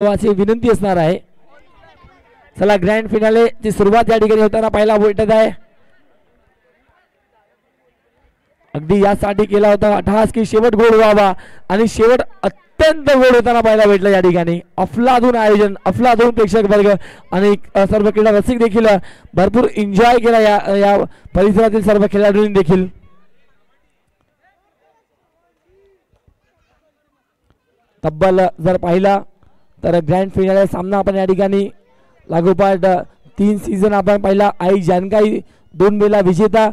विनंती असणार आहे। चला ग्रँड फिनाले ची सुरुवात या ठिकाणी होताना पाहायला भेटत आहे। अगदी यासाठी केला होता अट्टहास की शेवट गोड व्हावा आणि शेवट अत्यंत गोड होताना पाहायला भेटला या ठिकाणी। अफलातून आयोजन, अफलातून प्रेक्षक वर्ग आणि सर्व क्रीडा रसिक देखील भरपूर एन्जॉय केला या परिसरातील सर्व खेळाडूंनी देखील। तब्बल जर पाहिला तर ग्रँड फिनाले सामना आपण या ठिकाणी लागोपाठ 3 सीझन आपण पाहिला। आई जानकाई 2 वेळा विजेता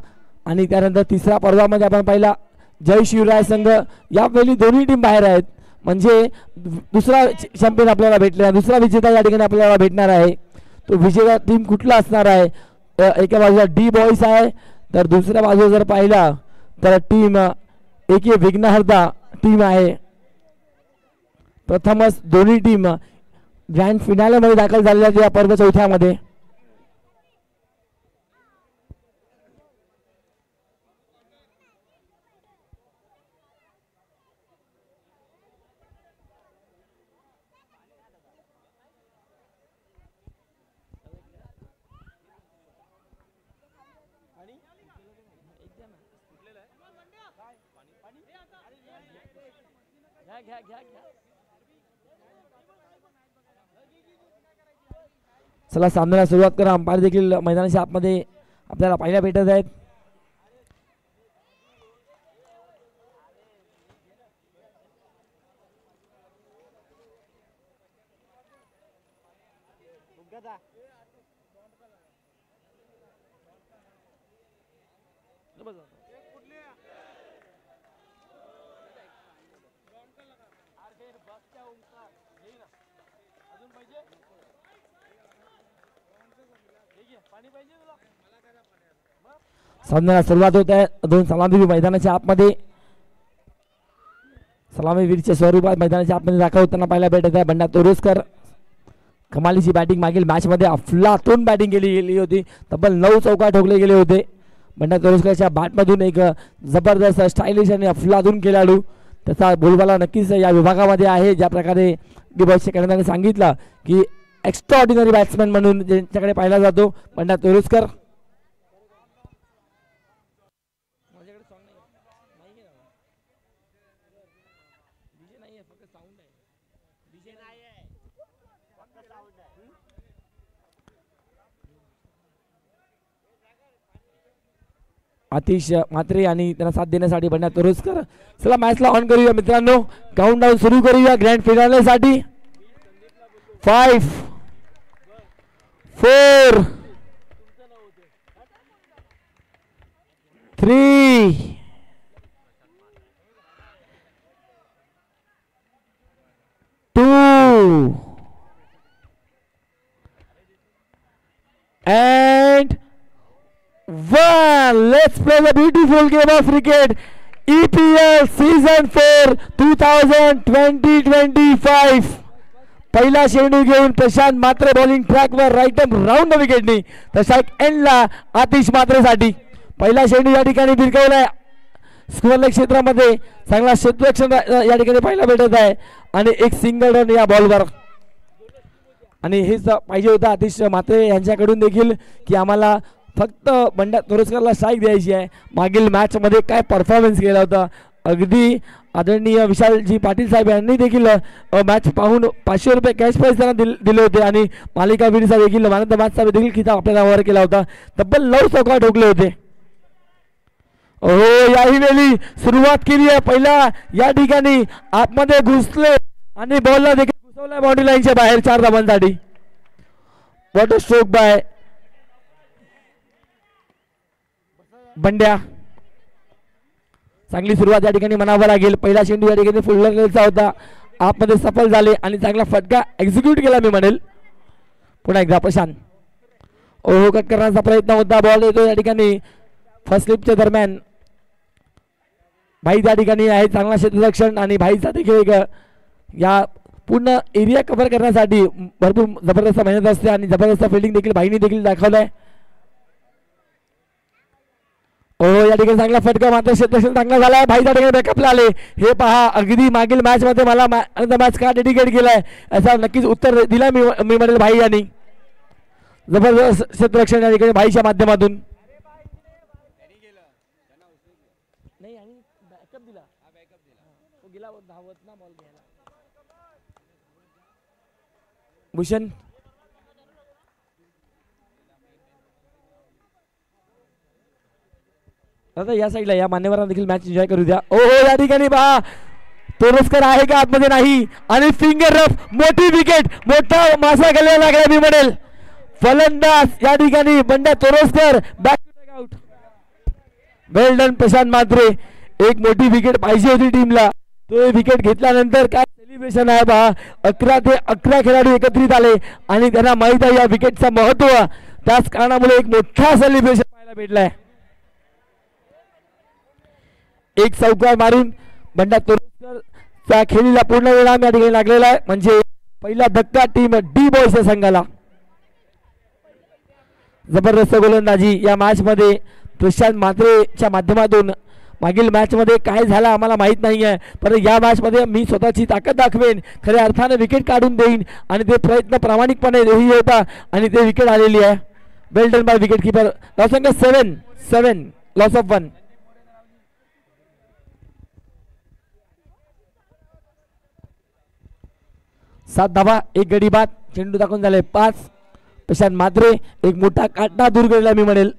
आणि त्यानंतर तिसऱ्या पर्वामध्ये आपण पाहिला जय शिवराय संघ। यावेळी दोन्ही टीम बाहेर आहेत, म्हणजे दुसरा चॅम्पियन आपल्याला भेटला, दुसरा विजेता या ठिकाणी आपल्याला भेटणार आहे। तो विजेता टीम कुठला असणार आहे? एका बाजूला डी बॉयज आहे तर दुसऱ्या बाजूला जर पाहिला तर टीम एके विघ्नहर्ता टीम आहे। प्रथमच दोन्ही टीम ग्रँड फिनाले मध्ये दाखल झालेल्या या पर्व चौथ्यामध्ये। चला सामन्याला सुरुवात करा। अंपायर देखील मैदानाच्या आतमध्ये आपल्याला पाहायला भेटत आहेत। सामन्याला सुरुवात होत आहे। दोन सलामीवीर मैदानाच्या आतमध्ये, सलामीवीरच्या स्वरूपात मैदानाच्या आतमध्ये दाखल होताना पाहायला भेटत आहे। बंडा तोरसकर कमालीची बॅटिंग मागील मॅच मध्ये अफलातून बॅटिंग केली गेली होती, तब्बल 9 चौकार ठोकले गेले होते। बंडा तोरसकरच्या बॅटमधून एक जबरदस्त स्टायलिश आणि अफलातून खेळाडू, त्याचा बोलबाला नक्कीच या विभागामध्ये आहे। ज्या प्रकारे डिबॉसच्या खेळाडूंनी सांगितलं की एक्स्ट्रा ऑर्डिनरी बॅट्समॅन म्हणून ज्यांच्याकडे पाहिला जातो बंडा तोरसकर। आतिश मात्रे आणि त्यांना साथ देण्यासाठी बंडा तोरसकर। चला मॅचला ऑन करूया मित्रांनो, काउंटडाऊन सुरू करूया ग्रँड फिनाले साठी। 5 4 3 2 and 1. Let's play the beautiful game of cricket. EPL Season 4 2020-25. पहिला शेंडू घेऊन प्रशांत मात्रे बॉलिंग ट्रॅकवर राईट राऊंड विकेटनी, तसा एक एंडला आतिश मात्रेसाठी पहिला शेंडू या ठिकाणी भिरकवलाय। स्क्वेअर क्षेत्रामध्ये चांगला क्षेत्ररक्षण या ठिकाणी पाहायला भेटत आहे आणि एक सिंगल रन या बॉलवर। आणि हेच पाहिजे होतं आतिश मात्रे यांच्याकडून देखील की आम्हाला फक्त बंडा तोरसकरला स्ट्राईक द्यायची आहे। मागील मॅच मध्ये काय परफॉर्मन्स केला होता, अगदी आदरणीय विशालजी पाटील साहेब यांनी देखील मॅच पाहून 500 रुपये कॅश प्राइज त्यांना दिले होते आणि मालिकावीरचा देखील मॅन ऑफ द मॅचचा देखील खिताब आपल्या नावावर केला होता। तब्बल 9 चौकार ठोकले होते। हो याही वेळी सुरुवात केली आहे, पहिला या ठिकाणी आतमध्ये घुसले आणि बॉलला देखील घुसवला बाउंड्री लाईनच्या बाहेर 4 धावांसाठी। व्हॉट अ स्ट्रोक बाय बंड्या। चांगली सुरुवात या ठिकाणी म्हणावं लागेल। पहिला चेंडू या ठिकाणी फुलरचा होता, आतमध्ये सफल झाले आणि चांगला फटका एक्झिक्यूट केला मी म्हणेल। पुन्हा एकदा प्रशांत ओहो कट करण्याचा प्रयत्न होता, बॉल येतो या ठिकाणी फर्स्ट स्लिपच्या दरम्यान। भाई त्या ठिकाणी आहे चांगला क्षेत्ररक्षण आणि भाईचा देखील एक या पूर्ण एरिया कव्हर करण्यासाठी भरपूर जबरदस्त मेहनत असते आणि जबरदस्त फिल्डिंग देखील भाईने देखील दाखवलंय। हो या ठिकाणी चांगला फटका मात्र क्षेत्ररक्षण चांगला झाला भाई त्या ठिकाणी बॅकअपला आले. हे पहा अगदी मागील मॅच मध्ये मला मॅच का डेडिकेट केलाय याचा नक्कीच उत्तर दिला मी म्हणेल भाई यांनी. जबरदस्त क्षेत्ररक्षण या ठिकाणी भाईच्या माध्यमातून. भूषण आता या साईडला या मान्यवरांना देखील मॅच एन्जॉय करू द्या. ओ हो या ठिकाणी पहा तोरसकर आहे का आतमध्ये नाही आणि फिंगर रफ मोठी विकेट मोठा मासा गेलेला लागला मी म्हणेल. फलंदाज या ठिकाणी Bandya Toraskar back to out. Well done Prashant Mhatre. एक मोठी विकेट पाहिजे होती टीमला. तो विकेट घेतल्यानंतर काय सेलिब्रेशन आहे पहा. 11 ते 11 खेळाडू एकत्रित आले आणि त्यांना माहित आहे या विकेटचं महत्व. त्याच कारणामुळे एक मोठा सेलिब्रेशन पाहायला भेटलाय. एक चौकार मारून बंडा तोरसकरचा खेळीला पूर्ण विराम या ठिकाणी लागलेला आहे. म्हणजे पहिला धक्का टीम डी बॉयच्या संघाला. जबरदस्त गोलंदाजी या मॅच मध्ये प्रशांत म्हात्रेच्या माध्यमातून. मागील मॅच मध्ये काय झालं आम्हाला माहित नाहीये पण या मॅच मध्ये मी स्वतःची ताकद दाखवेन खऱ्या अर्थाने विकेट काढून देईन आणि ते प्रयत्न प्रामाणिकपणे होता आणि ते विकेट आलेली आहे. Well done by wicket keeper. Loss संख्या 7 लॉस ऑफ 1. 7 धावा 1 गडी बाद. चेंडू दाखवून झाले 5. प्रशांत म्हात्रे एक मोठा काटणा दूर गेला मी म्हणेल.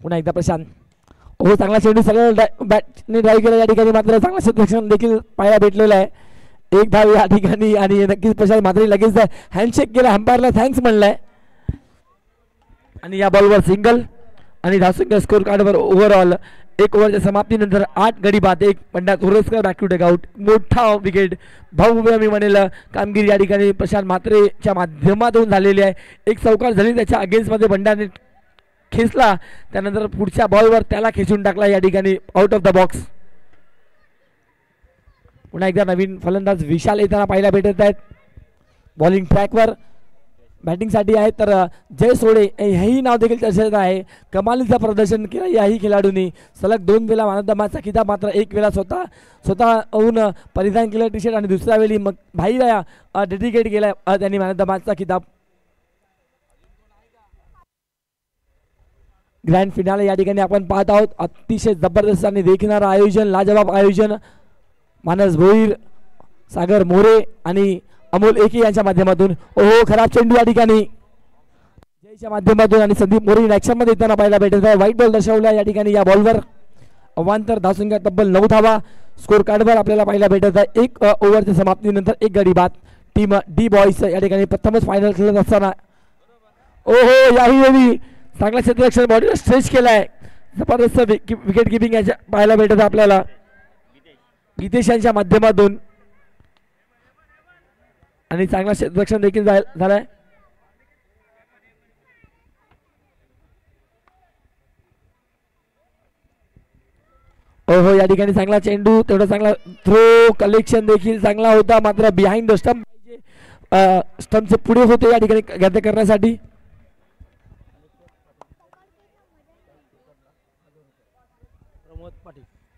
पुन्हा एकदा प्रशांत. हो चांगला चेंडू सगळं बॅटने ड्राईव्ह केला या ठिकाणी मात्र चांगला क्षेत्ररक्षण देखील पाहायला भेटलेलं आहे. एक धाव या ठिकाणी आणि नक्कीच प्रशांत म्हात्रे लगेच हँडशेक केला अंपायरला थँक्स म्हणलाय आणि या बॉलवर सिंगल आणि धावसंख्या स्कोर कार्डवर ओव्हरऑल 1 ओव्हरच्या समाप्तीनंतर 8 गडी बाद 1. Banda Toraskar back to take out. मोठा विकेट भाऊ मी म्हणेल कामगिरी या ठिकाणी प्रशांत म्हात्रेच्या माध्यमातून झालेली आहे. एक चौकार झाली त्याच्या अगेन्स्टमध्ये बंडाने खेचला त्यानंतर पुढच्या बॉलवर त्याला खेचून टाकला या ठिकाणी आउट ऑफ द बॉक्स. पुन्हा एकदा नवीन फलंदाज विशाल येताना पाहायला भेटत आहेत. बॉलिंग ट्रॅकवर बॅटिंगसाठी आहे तर जय सोडे हेही नाव देखील चर्चेत आहे. कमालीचं प्रदर्शन केलं याही खेळाडूंनी. सलग 2 वेळा मॅन ऑफ द मॅचचा खिताब मात्र 1 वेळा स्वतःहून परिधान केलं टी शर्ट आणि दुसऱ्या वेळी मग भाईला डेडिकेट केला त्यांनी मॅन ऑफ द मॅचचा खिताब. ग्रँड फिनाले या ठिकाणी आपण पाहत आहोत. अतिशय जबरदस्त आणि देखणारं आयोजन लाजवाब आयोजन. मानस भोईर सागर मोरे आणि अमोल एके यांच्या माध्यमातून. ओहो खराब चेंडू या ठिकाणी जयच्या माध्यमातून आणि संदीप मोरे ऍक्शन मध्ये येताना पाहायला भेटत आहे. व्हाईट बॉल दर्शवला या ठिकाणी या बॉलवर. अवांतर धावसंख्या तब्बल 9 धावा स्कोर कार्डवर आपल्याला पाहायला भेटत आहे. 1 ओव्हरच्या समाप्तीनंतर 1 गडी बाद. टीम डी बॉयज या ठिकाणी प्रथमच फायनल खेळत असताना. ओहो याही वेळी चांगला क्षेत्ररक्षण बॉडीला स्ट्रेच केलाय. जबरदस्त विकेट किपिंग याच्या पाहायला भेटत आपल्याला गीतेश यांच्या माध्यमातून आणि चांगला क्षेत्ररक्षण देखील झालाय. हो या ठिकाणी चांगला चेंडू तेवढा चांगला थ्रो कलेक्शन देखील चांगला होता मात्र बिहाइंड द स्टंप स्टंपचे पुढे होते या ठिकाणी गॅदर करण्यासाठी.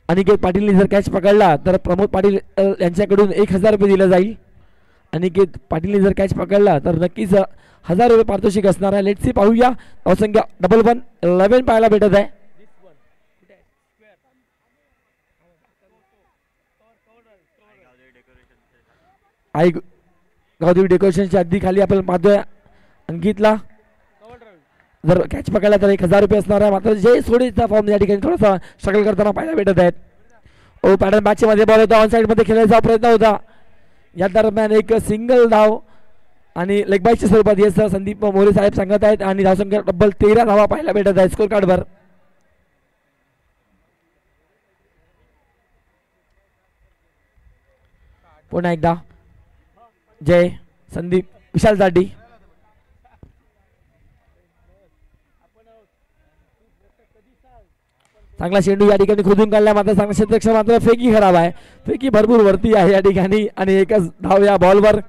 अनिकेत पाटीलने जर कॅच पकडला तर प्रमोद पाटील यांच्याकडून 1000 रुपये दिले जाईल. अनिकेत पाटीलने जर कॅच पकडला तर नक्कीच 1000 रुपये पारितोषिक असणार आहे. लेट्स सी पाहूया. धावसंख्या 11 पाहायला भेटत आहे. आई गावदेवी डेकोरेशनच्या अगदी खाली आपण पाहतोय अंकितला जर कॅच पकडला तर 1000 रुपये असणार आहे. मात्र जय सोडेचा फॉर्म या ठिकाणी थोडासा स्ट्रगल करताना पाहायला भेटत आहेत. ओ पॅटर्न मॅच मध्ये बॉल होता ऑन साइड मध्ये खेळायचा प्रयत्न होता. या दरम्यान एक सिंगल धाव आणि लेग बायच्या स्वरूपात येस संदीप मोरे साहेब सांगत आहेत आणि धावसंख्या तब्बल 13 धावा पाहायला भेटत आहेत स्कोर कार्डवर. पुन्हा एकदा जय संदीप विशाल साठी चांगला चेंडू या ठिकाणी खोदून काढला, मात्र चांगला क्षेत्ररक्षण, मात्र फेकी खराब आहे, फेकी भरपूर वरती आहे या ठिकाणी आणि एकच धाव या बॉलवर.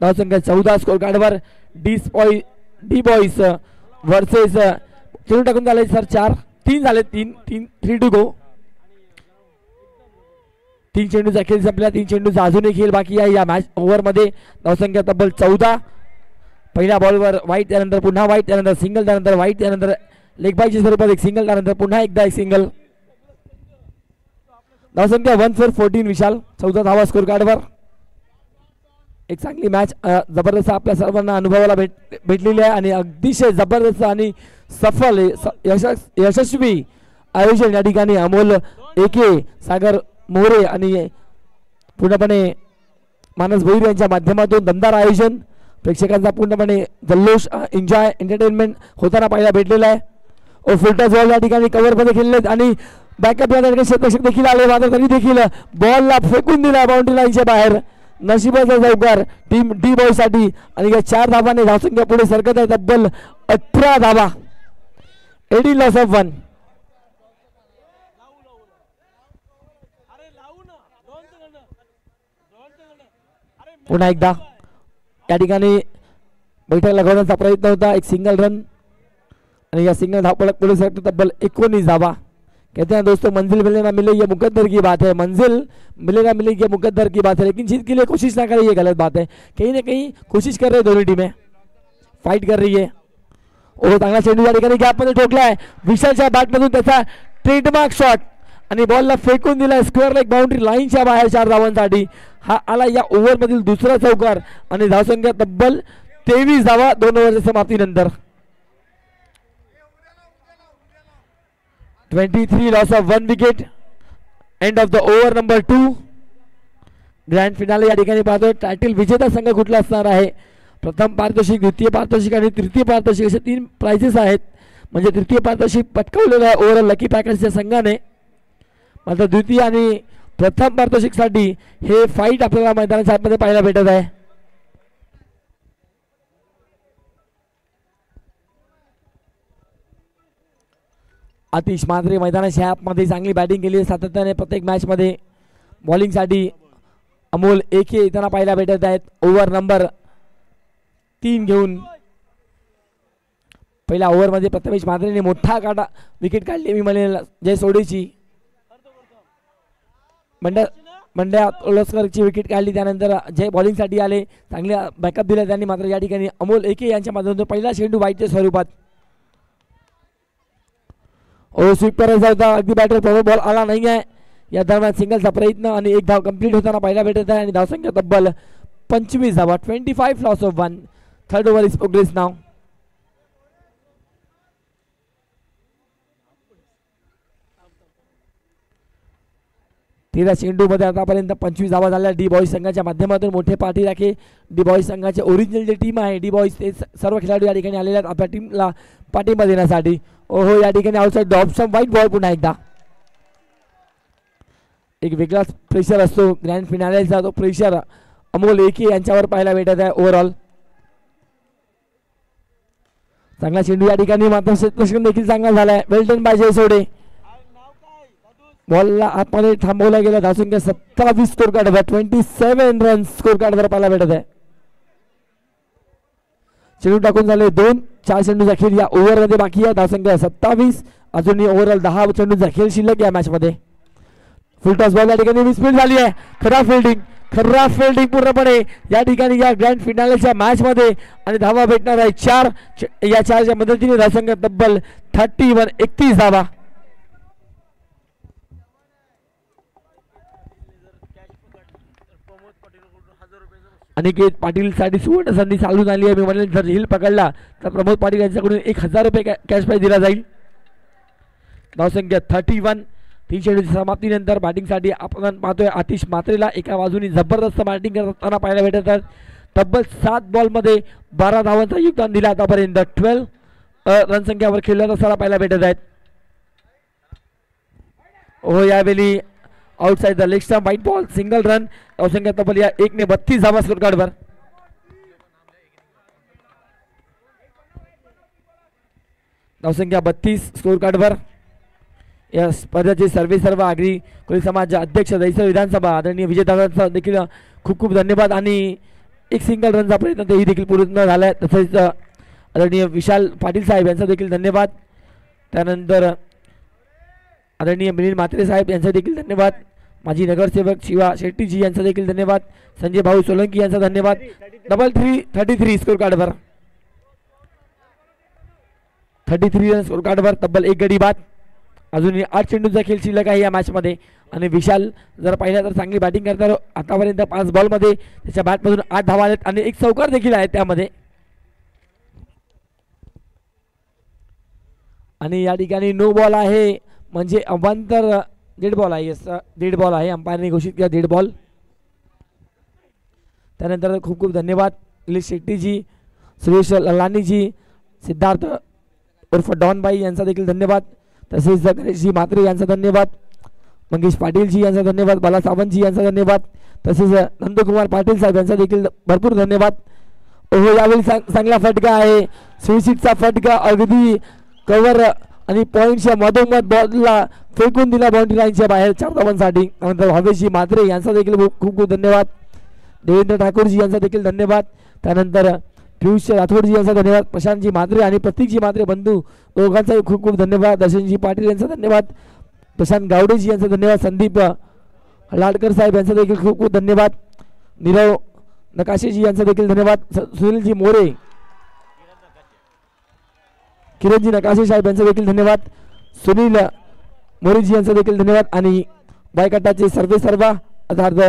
धावसंख्या 14 स्कोर कार्डवर. डी बॉईज वर्सेस चेंडू टाकून झाले सर 4-3 झाले, 3 टू गो. 3 चेंडूचा खेळ संपला, 3 चेंडूचा अजूनही खेळ बाकी आहे या मॅच ओव्हरमध्ये. धावसंख्या तब्बल 14. पहिल्या बॉलवर वाईट, त्यानंतर पुन्हा वाईट, त्यानंतर सिंगल, त्यानंतर वाईट, त्यानंतर लेग बायच्या स्वरूपात एक सिंगल, त्यानंतर पुन्हा एकदा एक सिंगल. धावसंख्या 1 for 14 विशाल, 14 धावा स्कोर कार्डवर. एक चांगली मॅच जबरदस्त आपल्या सर्वांना अनुभवाला भेटलेली आहे आणि अतिशय जबरदस्त आणि सफल यशस्वी आयोजन या ठिकाणी अमोल एके, सागर मोरे आणि पूर्णपणे मानस भोईर यांच्या माध्यमातून दमदार आयोजन, प्रेक्षकांचा पूर्णपणे जल्लोष, एन्जॉय, एंटरटेनमेंट होताना पाहायला भेटलेला आहे. फुलटॉस बॉल या ठिकाणी कव्हरमध्ये खेळलेत आणि बॅकअप क्षेत्ररक्षक देखील आले, मात्र तरी देखील बॉलला फेकून दिला बाउंड्री लाईनच्या बाहेर. नशिबाचा चौकार टीम डी बॉय साठी आणि या 4 धावांनी धावसंख्या पुढे सरकत आहे तब्बल 18 धावा. 18 लॉस ऑफ 1. पुन्हा एकदा या ठिकाणी बैठक लगवण्याचा प्रयत्न होता, एक सिंगल रन आणि या सिंगल धावपळक पुढे सरकतो तब्बल 19 धावा. कहते हैं दोस्तों मंजिल मिले ना मिले ये मुकद्दर की बात है, मंजिल मिले ना मिले ये मुकद्दर की बात है, लेकिन जीत के लिए कोशिश ना करें ये गलत बात है. कहीं ना कहीं कोशिश कर रहे हैं, दोनों टीमें फाइट कर रही है. और चांगला चेंडू या ठिकाणी गॅपमध्ये ठोकलाय, विशालच्या बॅटमधून त्याचा ट्रेडमार्क शॉट आणि बॉलला फेकून दिलाय स्क्वेअर लेग बाउंड्री लाईनच्या बाहेर 4 धावांसाठी. हा आला या ओव्हरमधील दुसरा चौकार आणि धावसंख्या तब्बल 23 धावा 2 ओव्हरच्या समाप्तीनंतर. 23 loss of 1 wicket. End of the over number 2. Grand finale या ठिकाणी पाहतोय. टायटल विजेता संघ कुठला असणार आहे? प्रथम पारितोषिक, द्वितीय पारितोषिक आणि तृतीय पारितोषिक असे 3 प्राइजेस आहेत. म्हणजे तृतीय पारितोषिक पटकावलेलं आहे ओव्हरऑल लकी पॅकर्सच्या संघाने. मात्र द्वितीय आणि प्रथम पारितोषिकसाठी हे फाईट आपल्याला मैदानाच्या आतमध्ये पाहायला भेटत आहे. आतिश मात्रे मैदानाच्या आतमध्ये चांगली बॅटिंग केली आहे सातत्याने प्रत्येक मॅचमध्ये. बॉलिंगसाठी अमोल एके येताना पाहायला भेटत आहेत. ओव्हर नंबर 3 घेऊन पहिल्या ओव्हरमध्ये प्रथमेश मात्रेने मोठा विकेट काढली. मी म्हणेल जय सोडेची मंड्या ओलसकरची विकेट काढली. त्यानंतर जय बॉलिंगसाठी आले, चांगले बॅकअप दिला त्यांनी. मात्र या ठिकाणी अमोल एके यांच्या माध्यमातून पहिला चेंडू वाईटच्या स्वरूपात स्वीप करायचा होता. अगदी बॅटर प्रॉपर बॉल आला नाही आहे. या दरम्यान सिंगलचा प्रयत्न आणि एक धाव कंप्लीट होताना पाहायला भेटत आहे आणि धावसंख्या तब्बल 25 धावा. 25 loss of 1. Third over is progress now. तेरा चेंडू मध्ये आतापर्यंत 25 धावा झाल्या डी बॉईज संघाच्या माध्यमातून. मोठे पाठी राखे डी बॉईज संघाचे ओरिजिनल जे टीम आहे डी बॉईज ते सर्व खेळाडू या ठिकाणी आलेले आहेत आपल्या टीमला पाठिंबा देण्यासाठी. ओहो या ठिकाणी आउटसाइड द ऑप्शन वाईट बॉल. पुन्हा एकदा एक वेगळाच प्रेशर असतो ग्रँड फिनालेचा, तो प्रेशर अमोल एके यांच्यावर पाहायला भेटत आहे. ओव्हरऑल चांगला चेंडू या ठिकाणी, मात्र क्षेत्ररक्षण देखील चांगला झालाय. वेल डन बाय जय सोडे. बॉलला आतमध्ये थांबवला गेला. धावसंख्या 27 स्कोर कार्डवर 27 रन स्कोर कार्डवर पाहायला भेटत आहे. चेंडू टाकून झाले 2. 4 चेंडूचा खेळ या ओव्हरमध्ये बाकी आहे. धावसंख्या 27. अजूनही ओव्हरऑल 10 चेंडूचा खेळ शिल्लक या मॅच मध्ये. फुल टॉस बॉल या ठिकाणी मिसफील्ड झाली आहे. खराब फिल्डिंग पूर्णपणे या ठिकाणी या ग्रँड फिनालेच्या मॅच मध्ये आणि धावा भेटणार आहे 4. या 4च्या मदतीने धावसंख्या तब्बल 31 धावा. अनिकेत पाटील साठी सुवर्ण संधी चालून आली आहे. मी म्हणेल जर हिल पकडला तर प्रमोद पाटील यांच्याकडून 1000 रुपये कॅश प्राइज दिला जाईल. धावसंख्या 31. 3 चेंडूच्या समाप्तीनंतर बॅटिंगसाठी आपण पाहतोय आतिश मात्रेला एका बाजूने जबरदस्त बॅटिंग करताना पाहायला भेटत आहेत. तब्बल 7 बॉलमध्ये 12 धावांचं योगदान दिलं आतापर्यंत. 12 रन संख्यावर खेळत असताना पाहायला भेटत आहेत. हो यावेळी outside the leg stump white ball single run. धावसंख्या तब्बल या 1 ने 32 धावा स्कोर कार्डवर. धावसंख्या 32 स्कोर कार्डवर. या स्पर्धेचे सर्व आगरी कोळी समाज अध्यक्ष दहिसर विधानसभा आदरणीय विजयदादांचा देखील खूप खूप धन्यवाद. आणि एक सिंगल रनचा प्रयत्न तेही देखील पूर्ण झाला आहे. तसेच आदरणीय विशाल पाटील साहेब यांचा देखील धन्यवाद. त्यानंतर आदरणीय मिलिंद म्हात्रे साहेब यांचा देखील धन्यवाद. माजी नगरसेवक शिवा शेट्टीजी यांचा देखील धन्यवाद. संजय भाऊ सोलंकी यांचा धन्यवाद. 33 स्कोर कार्डवर 33 रन स्कोर कार्डवर तब्बल 1 गडी बाद. अजूनही 8 चेंडूंचा खेळ शिल्लक आहे या मॅचमध्ये. आणि विशाल जर पाहिलं तर चांगली बॅटिंग करतात. आतापर्यंत 5 बॉलमध्ये त्याच्या बॅटमधून 8 धावा आलेत आणि एक चौकार देखील आहे त्यामध्ये. आणि या ठिकाणी नो बॉल आहे म्हणजे अवांतर डेड बॉल आहे. डेड बॉल आहे. अंपायरने घोषित केला डेड बॉल. त्यानंतर खूप खूप धन्यवाद निलेश शेट्टीजी, सुरेश लानीजी, सिद्धार्थ उर्फ डॉनबाई यांचा देखील धन्यवाद. तसेच गणेशजी म्हात्रे यांचा धन्यवाद. मंगेश पाटीलजी यांचा धन्यवाद. बाला सावंतजी यांचा धन्यवाद. तसेच नंदकुमार पाटील साहेब यांचा देखील भरपूर धन्यवाद. ओहो यावेळी चांगला फटका आहे. स्वीसीटचा फटका अगदी कव्हर आणि पॉईंटच्या मधोमध बॉलला फेकून दिला बाउंड्री लाईनच्या बाहेर 4 धावांसाठी. त्यानंतर भावेशजी म्हात्रे यांचा देखील खूप खूप धन्यवाद. देवेंद्र ठाकूरजी यांचा देखील धन्यवाद. त्यानंतर पियुष राठोडजी यांचा धन्यवाद. प्रशांतजी म्हात्रे आणि प्रतीकजी म्हात्रे बंधू दोघांचाही खूप खूप धन्यवाद. दर्शनजी पाटील यांचा धन्यवाद. प्रशांत गावडेजी यांचा धन्यवाद. संदीप लाडकर साहेब यांचा देखील खूप खूप धन्यवाद. नीरव नकाशेजी यांचा देखील धन्यवाद. सुनीलजी मोरे, किरणजी नकाशे साहेब यांचा देखील धन्यवाद. सुनील मोरेजी यांचा देखील धन्यवाद. आणि बायकटाचे सर्व अर्थात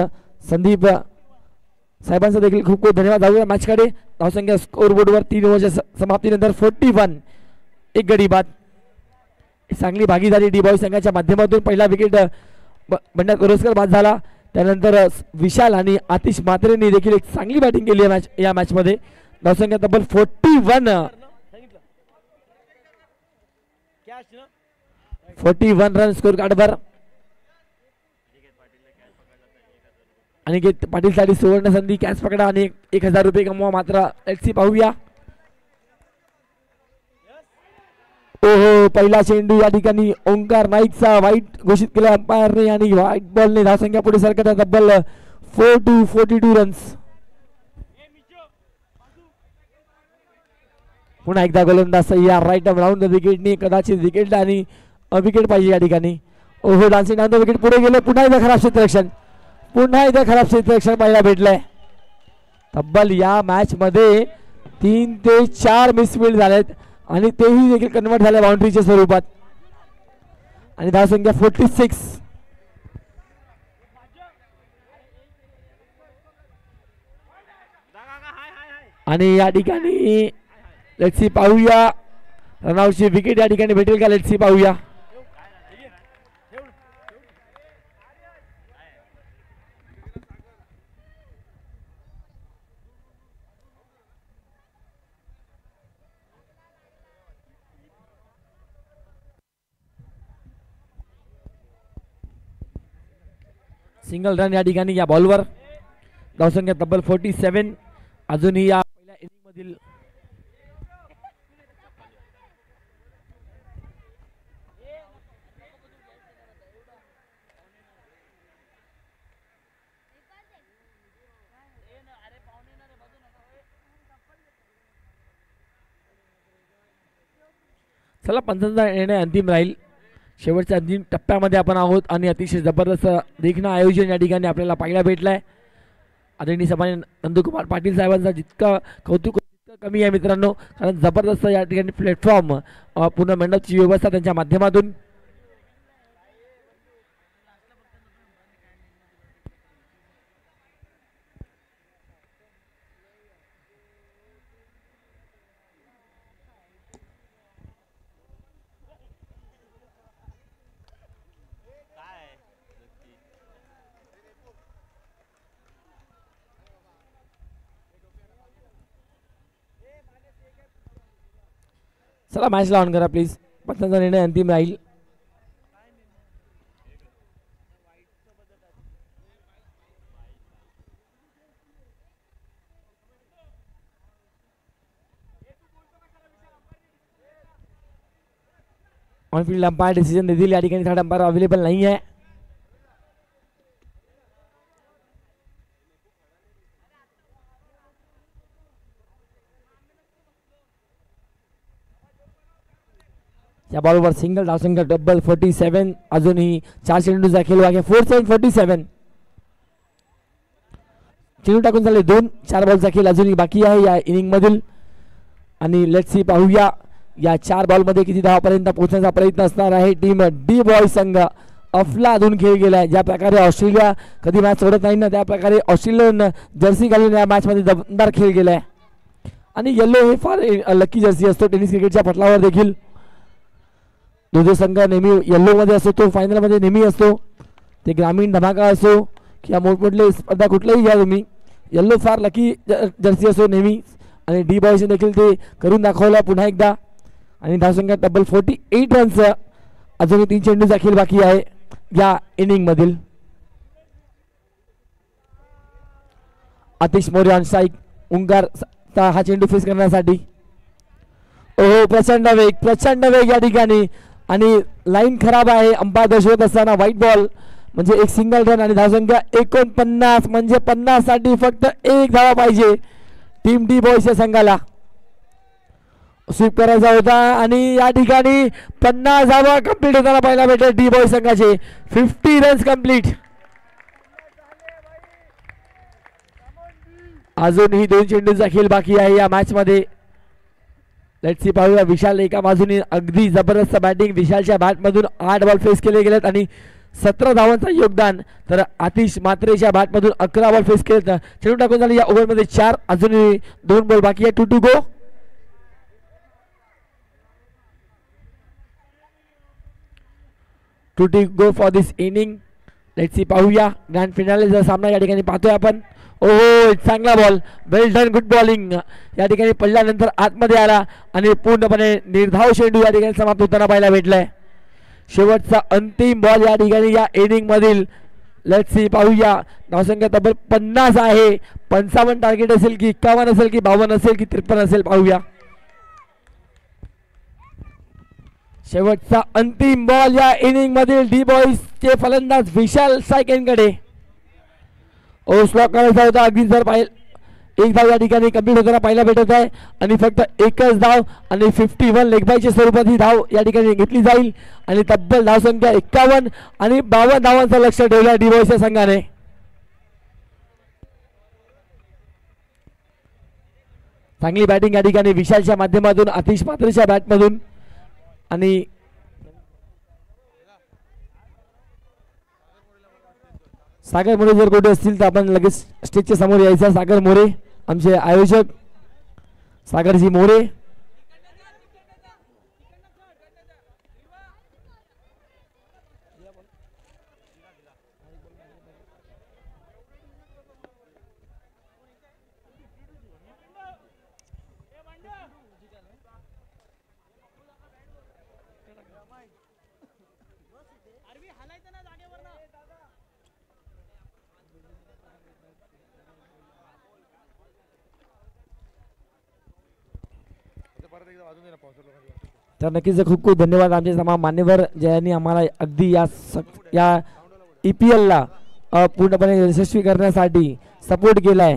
संदीप साहेबांचा देखील खूप खूप धन्यवाद. जाऊया मॅचकडे. धावसंख्या स्कोरबोर्डवर 3 ओव्हरच्या समाप्तीनंतर 41 एक गडी बाद. चांगली भागीदारी डी बॉय संघाच्या माध्यमातून. पहिला विकेट बंड्या कोरोस्कर बाद झाला. त्यानंतर विशाल आणि आतिश म्हात्रेंनी देखील एक चांगली बॅटिंग केली या मॅचमध्ये. धावसंख्या तब्बल 41 रन स्कोर कार्डवर. अनिकेत पाटीलसाठी सुवर्ण संधी. कॅच पकडा आणि 1000 रुपये कमवा. मात्र एलसी पाहूया. ओहो पहिला चेंडू या ठिकाणी ओंकार नाईकचा वाईट घोषित केला अंपायरने आणि व्हाईट बॉलने धावसंख्या पुढे सरकत तब्बल 42 रन्स. पुन्हा एकदा गोलंदाज या राईट राऊंड विकेटने कदाचित विकेट आणि विकेट पाहिजे या ठिकाणी. ओहो डान्सिंग डाऊन विकेट पुढे गेले. पुन्हा एकदा खराब क्षेत्ररक्षण. पाहायला भेटलंय. तब्बल या मॅच मध्ये 3 ते 4 मिसफील्ड झालेत आणि तेही देखील कन्वर्ट झाले बाउंड्रीच्या स्वरूपात. आणि धावसंख्या 46. आणि या ठिकाणी लेट्स सी पाहूया रनआउटची विकेट या ठिकाणी भेटेल का. लेट्स सी पाहूया. सिंगल रन या ठिकाणी या बॉलवर. धावसंख्या तब्बल 47. अजूनही या पहिल्या इनिंग मधील चला पंचांचा निर्णय अंतिम राहील. शेवटच्या अंतिम टप्प्यामध्ये आपण आहोत आणि अतिशय जबरदस्त देखणं आयोजन या ठिकाणी आपल्याला पाहायला भेटलंय. आदरणीय सन्माननीय नंदकुमार पाटील साहेबांचा जितका कौतुक तितकं कमी आहे मित्रांनो. कारण जबरदस्त या ठिकाणी प्लॅटफॉर्म पूर्ण मंडपची व्यवस्था त्यांच्या माध्यमातून. चला मॅचला ऑन करा प्लीज. पंचांचा निर्णय अंतिम राहील. ऑनफिल्ड अंपायर डिसिजन देतील. या ठिकाणी थर्ड अंपायर अवेलेबल नाही आहे. या बॉलवर सिंगल धावसंख्या डबल 47. अजूनही 4 चेंडूचा खेळ बाकी 47. चेंडू टाकून झाले 2. 4 बॉलचा खेळ अजूनही बाकी आहे या इनिंग मधील. आणि लेट्स सी पाहूया या 4 बॉलमध्ये किती धावापर्यंत पोहोचण्याचा प्रयत्न असणार आहे. टीम डी बॉय संघ अफलातून खेळ गेलाय. ज्या प्रकारे ऑस्ट्रेलिया कधी मॅच सोडत नाही ना, त्या प्रकारे ऑस्ट्रेलियन जर्सी घालून या मॅच मध्ये दमदार खेळ गेलाय. आणि येल्लो हे फार लकी जर्सी असतो टेनिस क्रिकेटच्या पटलावर देखील. दोन्ही संघ नेहमी येल्लो मध्ये असतो, तो फायनल मध्ये नेहमी असतो. ते ग्रामीण धमाका असो किंवा मोठमोठले स्पर्धा कुठल्याही घ्या तुम्ही, येल्लो फार लकी जर्सी असतो नेहमी. आणि डी बॉयने देखील ते करून दाखवलं पुन्हा एकदा. आणि धावसंख्या डबल 48 रन्स. अजूनही 3 चेंडूचा खेळ बाकी आहे या इनिंग मधील. Atish More on strike. उंगार हा चेंडू फेस करण्यासाठी. ओहो, प्रचंड वेग या ठिकाणी. आणि लाईन खराब आहे. अंपायर दर्शवत असताना व्हाईट बॉल म्हणजे एक सिंगल रन. आणि धावसंख्या 49 म्हणजे 50 साठी फक्त 1 धावा पाहिजे टीम डी बॉयच्या संघाला. स्वीप करायचा होता आणि या ठिकाणी 50 धावा कंप्लीट होताना पाहायला भेटेल डी बॉय संघाचे. 50 रन्स कंप्लीट. अजूनही 2 चेंडूचा खेळ बाकी आहे या मॅच मध्ये. लेट्स सी पाहूया. विशाल एका बाजूने अगदी जबरदस्त बॅटिंग. विशालच्या बॅट मधून 8 बॉल फेस केले गेलेत आणि 17 धावांचा योगदान. तर आतिश मात्रेच्या बॅट मधून 11 बॉल फेस केलेत. चेंडू टाकून झाले या ओव्हर मध्ये 4. अजूनही 2 बॉल बाकी आहे. 2 to go. To go for this inning. Let's see पाहूया ग्रँड फिनालेचा सामना या ठिकाणी पाहतोय आपण. ओहो, चांगला ball. Well done, good bowling. या ठिकाणी पडल्यानंतर आतमध्ये आला आणि पूर्णपणे निर्धाव चेंडू या ठिकाणी समाप्त होताना पाहायला भेटलाय. शेवटचा अंतिम बॉल या ठिकाणी या इनिंग मधील. लेट्स सी पाहूया. धावसंख्या तब्बल 50 आहे. 55 टार्गेट असेल की 51 असेल की 52 असेल की 53 असेल पाहूया. शेवटचा अंतिम बॉल या इनिंग मधील. डी बॉयज चे फलंदाज विशाल सायकेनकडे. ओ, स्लॉक करायचा होता अगदी. जर पाहिजे 1 धाव या ठिकाणी कंप्लीट होताना पाहायला भेटत आहे. आणि फक्त 1च धाव आणि 51 लेगबायच्या स्वरूपात ही धाव या ठिकाणी घेतली जाईल. आणि तब्बल धावसंख्या 51 आणि 52 धावांचं लक्ष ठेवलं डी बॉयच्या संघाने. चांगली बॅटिंग या ठिकाणी विशालच्या माध्यमातून, आतिश मात्रेच्या बॅट मधून. आणि सागर मोरे जर कुठे असतील तर आपण लगेच स्टेजच्या समोर यायचं. सागर मोरे आमचे आयोजक सागरजी मोरे. तर नक्कीच खूप खूप धन्यवाद आमचे तमाम मान्यवर ज्यांनी आम्हाला अगदी या EPL ला पूर्णपणे यशस्वी करण्यासाठी सपोर्ट केलाय.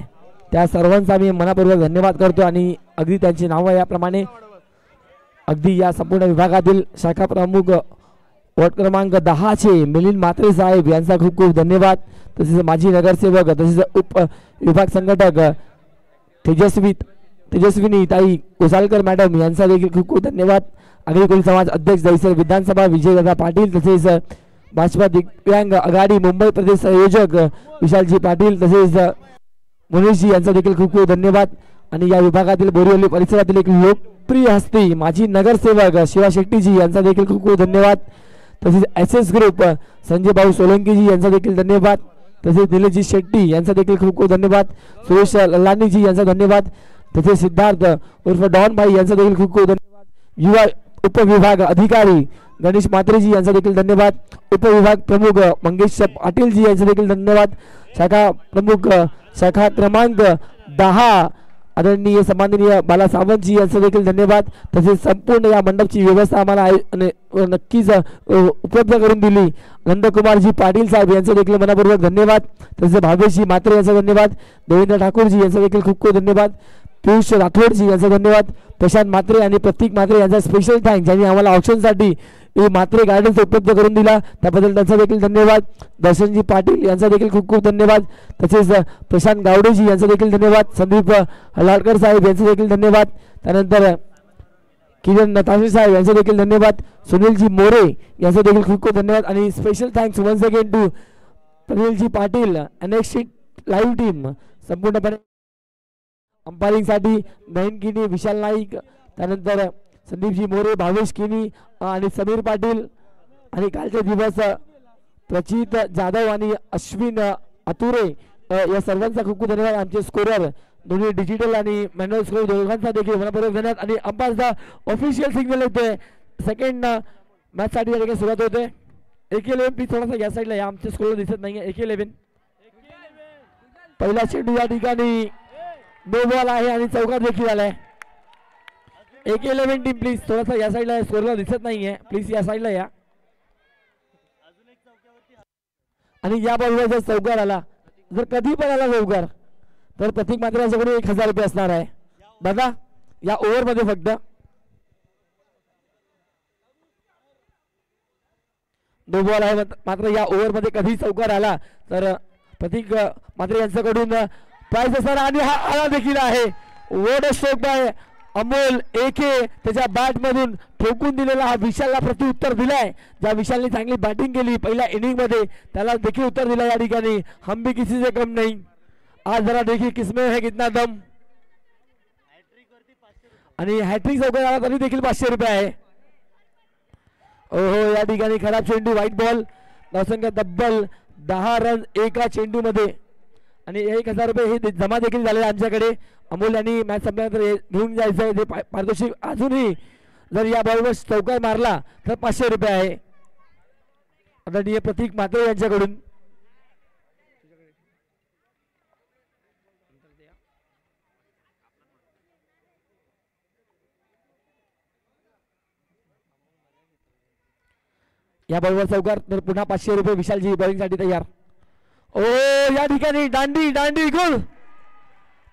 त्या सर्वांचा आम्ही मनापूर्वक धन्यवाद करतो. आणि अगदी त्यांची नावं याप्रमाणे अगदी या संपूर्ण विभागातील शाखा प्रमुख वॉर्ड क्रमांक 10 चे मिलिंद म्हात्रे साहेब यांचा खूप खूप धन्यवाद. तसेच माजी नगरसेवक तसेच उप विभाग संघटक तेजस्विनी ताई कोसालकर मॅडम यांचा देखील खूप खूप धन्यवाद. आगरी कोळी समाज अध्यक्ष दहिसर विधानसभा विजयदादा पाटील, तसेच भाजपा दिव्यांग आघाडी मुंबई प्रदेश संयोजक विशालजी पाटील, तसेच मुनीशजी यांचा देखील खूप खूप धन्यवाद. आणि या विभागातील बोरिवली परिसरातील एक लोकप्रिय हस्ती माजी नगरसेवक शिवा शेट्टीजी यांचा देखील खूप खूप धन्यवाद. तसेच SS ग्रुप संजय भाऊ सोलंकीजी यांचा देखील धन्यवाद. तसेच निलेशजी शेट्टी यांचा देखील खूप खूप धन्यवाद. सुरेश लानीजी यांचा धन्यवाद. तसेच सिद्धार्थ उर्फ डॉन भाई यांचा देखील खूप खूप धन्यवाद. युवा उपविभाग अधिकारी गणेश म्हात्रेजी यांचा देखील धन्यवाद. उपविभाग प्रमुख मंगेश पाटीलजी यांचा देखील धन्यवाद. शाखा प्रमुख शाखा क्रमांक 10 आदरणीय सन्माननीय बाला सावंतजी यांचं देखील धन्यवाद. तसेच संपूर्ण या मंडपची व्यवस्था आम्हाला नक्कीच उपलब्ध करून दिली नंदकुमारजी पाटील साहेब यांचे देखील मनापूर्वक धन्यवाद. तसेच भावेशजी मात्रे यांचा धन्यवाद. देवेंद्र ठाकूरजी यांचा देखील खूप खूप धन्यवाद. पियुष राठोडजी यांचा धन्यवाद. प्रशांत मात्रे आणि प्रतीक मात्रे यांचा स्पेशल थँक्स ज्यांनी आम्हाला ऑप्शनसाठी मात्रे गार्डन्स उपलब्ध करून दिला त्याबद्दल त्यांचा देखील धन्यवाद. दर्शनजी पाटील यांचा देखील खूप खूप धन्यवाद. तसेच प्रशांत गावडेजी यांचा देखील धन्यवाद. संदीप हलाडकर साहेब यांचे देखील धन्यवाद. त्यानंतर किरण नताशे साहेब यांचे देखील धन्यवाद. सुनीलजी मोरे यांचे देखील खूप खूप धन्यवाद. आणि special thanks once again to Pranilji Patil NXT live team संपूर्णपणे अंपायरिंगसाठी नयन किनी, विशाल नाईक, त्यानंतर संदीपजी मोरे, भावेश किनी आणि समीर पाटील आणि कालचे दिवस प्रचित जाधव आणि अश्विन अतुरे या सर्वांचा खूप खूप धन्यवाद. आमचे स्कोरर दोन्ही डिजिटल आणि मॅन्युअल स्कोर दोघांचा देखील मनपूर्वक धन्यवाद. आणि अंपायरचा ऑफिशियल सिग्नल येतोय सेकंड मॅचसाठी या ठिकाणी सुरुवात होते. 1-11 प्लीज थोडासा या साईडला या, आमच्या स्कोरला दिसत नाही. 1-11 पहिला चेंडू या ठिकाणी नो बॉल आहे आणि चौकार देखील आलाय. 1-11 टीम प्लीज थोडासा या साईडला, स्कोरला दिसत नाहीये, प्लीज या साईडला या. आणि या बॉलवर जर चौकार आला, जर कधी पण आला चौकार, तर प्रतीक मात्रे यांच्याकडून 1000 रुपये असणार आहे दादा या ओव्हर मध्ये. फक्त नो बॉल आहे मात्र या ओव्हर मध्ये कधी चौकार आला तर प्रतीक मात्रे यांच्याकडून प्राइज असणार. आणि हा आला देखील आहे. वोड स्ट्रोक बाय अमोल एके, त्याच्या बॅट मधून ठोकून दिलेला हा विशालला प्रत्युत्तर दिलाय. ज्या विशालने चांगली बॅटिंग केली पहिल्या इनिंग मध्ये त्याला देखील उत्तर दिला या ठिकाणी. हम भी किसी से कम नहीं, आज जरा देखीए किसमें है कितना दम. आणि हॅट्रिक चौकार आला तरी देखील 500 रुपये आहे. ओहो या ठिकाणी खराब चेंडू, व्हाईट बॉल, धावसंख्या तब्बल 10 रन एका चेंडू मध्ये. आणि 1000 रुपये हे जमा देखील झाले आमच्याकडे. अमोल यांनी मॅच संपल्यानंतर घेऊन जायचं आहे ते पारितोषिक. अजूनही जर या बॉलवर चौकार मारला तर 500 रुपये आहे आदरणीय प्रतीक मात्रे यांच्याकडून. या बॉलवर चौकार तर पुन्हा 500 रुपये. विशालजी बॉलिंगसाठी तयार. ओ या ठिकाणी दांडी दांडी गोल,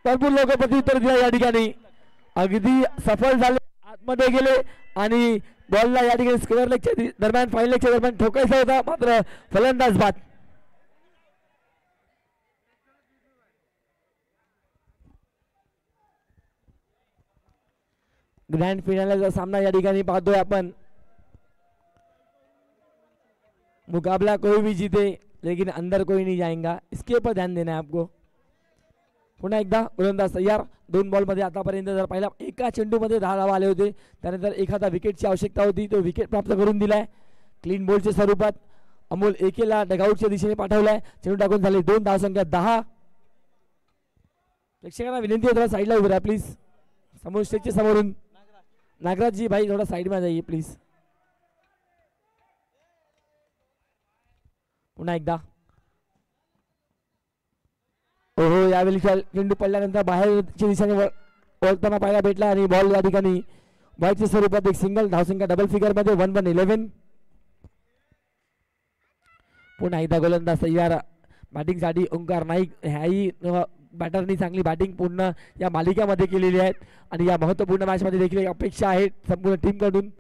भरपूर लोक प्रत्युत्तर दिला या ठिकाणी. अगदी सफल झाले, आतमध्ये गेले आणि बॉलला या ठिकाणी स्क्वेअर लेगच्या दरम्यान, फाईन लेगच्या दरम्यान ठोकायचा होता मात्र फलंदाज बाद. ग्रँड फिनालेचा सामना या ठिकाणी पाहतोय आपण. मुकाबला कोई भी जीते लेकिन अंदर कोई नहीं जाएगा, इसके ऊपर ध्यान देना है आपको. पुन्हा एकदा गोलंदाज तयार. 2 बॉल मध्ये आतापर्यंत जर पहिला एका चेंडू मध्ये 10 धावा आले होते, त्यानंतर एखादा विकेटची आवश्यकता होती, तो विकेट प्राप्त करून दिलाय क्लीन बोल्डच्या स्वरूपात. अमोल एकेला डगआउटच्या दिशेने पाठवलाय. चेंडू टाकून झाले 2, धावसंख्या 10. प्रेक्षकांना विनंती आहे थोड़ा साइडला उभं राहा प्लीज. समोर स्टेजच्या समोरून नागराज जी भाई थोड़ा साइड में जाइए प्लीज. पुन्हा एकदा ओहो यावेळी चेंडू पडल्यानंतर बाहेरच्या दिशेने वळताना पाहायला भेटला आणि बॉल या ठिकाणी बॉलच्या स्वरूपात एक सिंगल, धावसंख्या डबल फिगर मध्ये 1-1-11. पुन्हा एकदा गोलंदाज तयार बॅटिंग साठी. ओंकार नाईक ह्याही बॅटरनी चांगली बॅटिंग पूर्ण या मालिकामध्ये केलेली आहे आणि या महत्त्वपूर्ण मॅच मध्ये देखील अपेक्षा आहे संपूर्ण टीम कडून.